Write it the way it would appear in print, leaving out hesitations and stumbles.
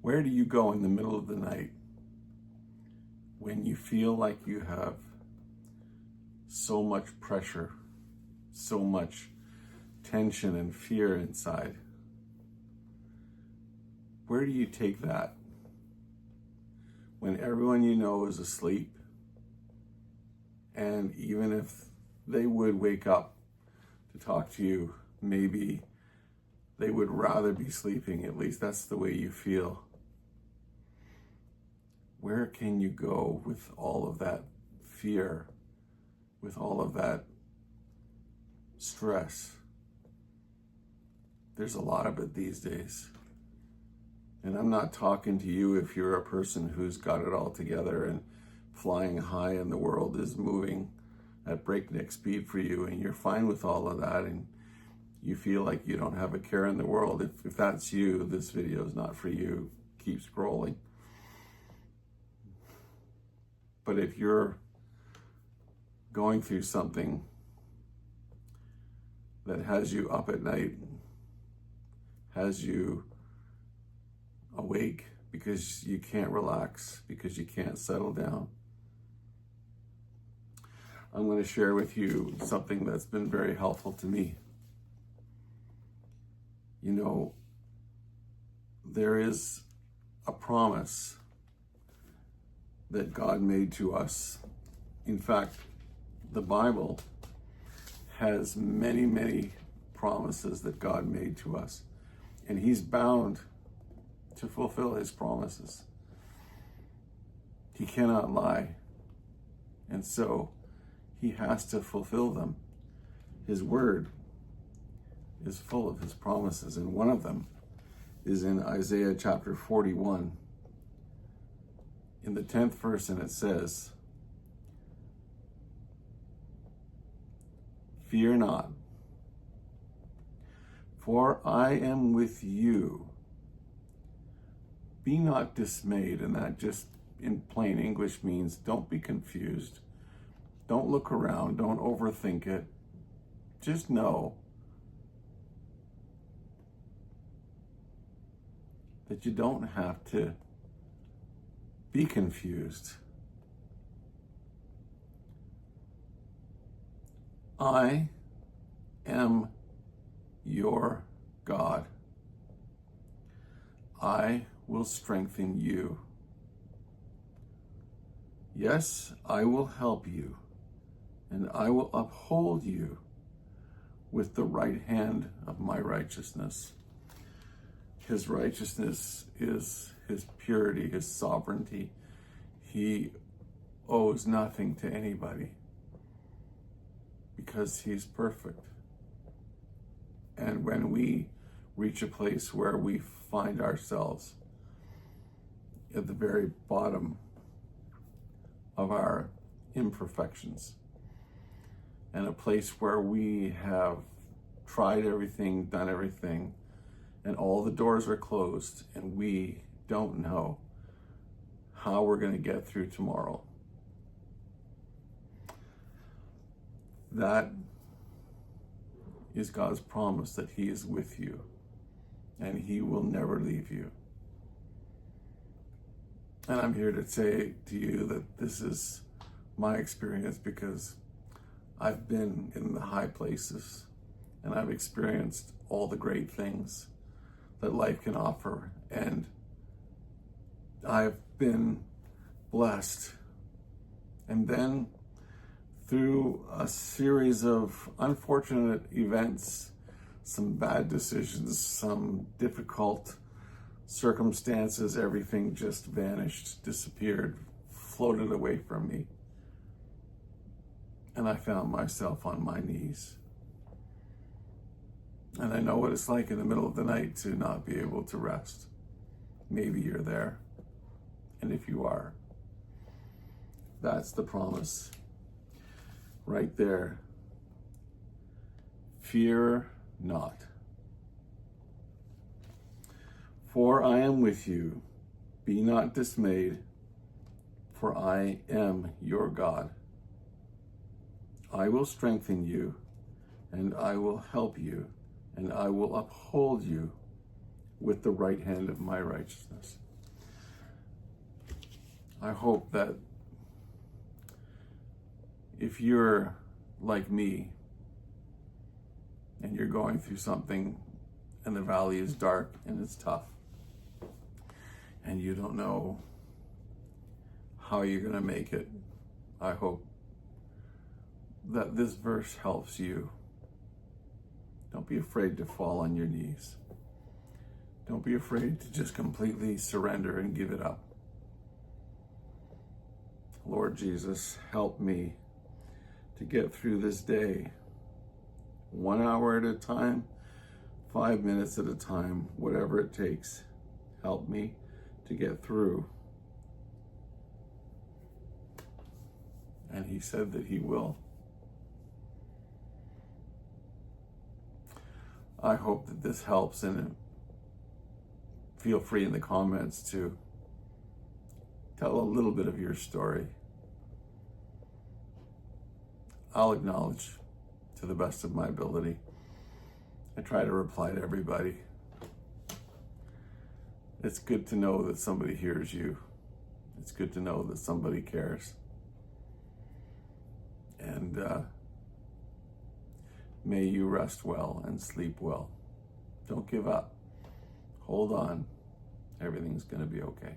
Where do you go in the middle of the night when you feel like you have so much pressure, so much tension and fear inside? Where do you take that when everyone you know is asleep? And even if they would wake up to talk to you, maybe they would rather be sleeping. At least that's the way you feel. Where can you go with all of that fear, with all of that stress? There's a lot of it these days. And I'm not talking to you if you're a person who's got it all together and flying high and the world is moving at breakneck speed for you and you're fine with all of that and you feel like you don't have a care in the world. If that's you, this video is not for you. Keep scrolling. But if you're going through something that has you up at night, has you awake because you can't relax, because you can't settle down, I'm going to share with you something that's been very helpful to me. You know, there is a promise that God made to us. In fact, the Bible has many, many promises that God made to us, and He's bound to fulfill His promises. He cannot lie, and so He has to fulfill them. His word is full of His promises, and one of them is in Isaiah chapter 41. In the 10th verse, and it says, "Fear not, for I am with you. Be not dismayed." And that just in plain English means don't be confused. Don't look around. Don't overthink it. Just know that you don't have to be confused. I am your God. I will strengthen you. Yes, I will help you, and I will uphold you with the right hand of my righteousness. His righteousness is His purity, His sovereignty. He owes nothing to anybody because He's perfect. And when we reach a place where we find ourselves at the very bottom of our imperfections, and a place where we have tried everything, done everything, and all the doors are closed, and we don't know how we're going to get through tomorrow. That is God's promise that He is with you, and He will never leave you. And I'm here to say to you that this is my experience because I've been in the high places and I've experienced all the great things that life can offer. And I've been blessed. And then through a series of unfortunate events, some bad decisions, some difficult circumstances, everything just vanished, disappeared, floated away from me. And I found myself on my knees. And I know what it's like in the middle of the night to not be able to rest. Maybe you're there. And if you are, that's the promise right there. Fear not, for I am with you. Be not dismayed, for I am your God. I will strengthen you, and I will help you, and I will uphold you with the right hand of my righteousness. I hope that if you're like me and you're going through something and the valley is dark and it's tough and you don't know how you're going to make it, I hope that this verse helps you. Don't be afraid to fall on your knees. Don't be afraid to just completely surrender and give it up. Lord Jesus, help me to get through this day, 1 hour at a time, 5 minutes at a time, whatever it takes. Help me to get through. And he said that he will. I hope that this helps, and feel free in the comments to tell a little bit of your story. I'll acknowledge to the best of my ability. I try to reply to everybody. It's good to know that somebody hears you. It's good to know that somebody cares. And may you rest well and sleep well. Don't give up. Hold on. Everything's going to be okay.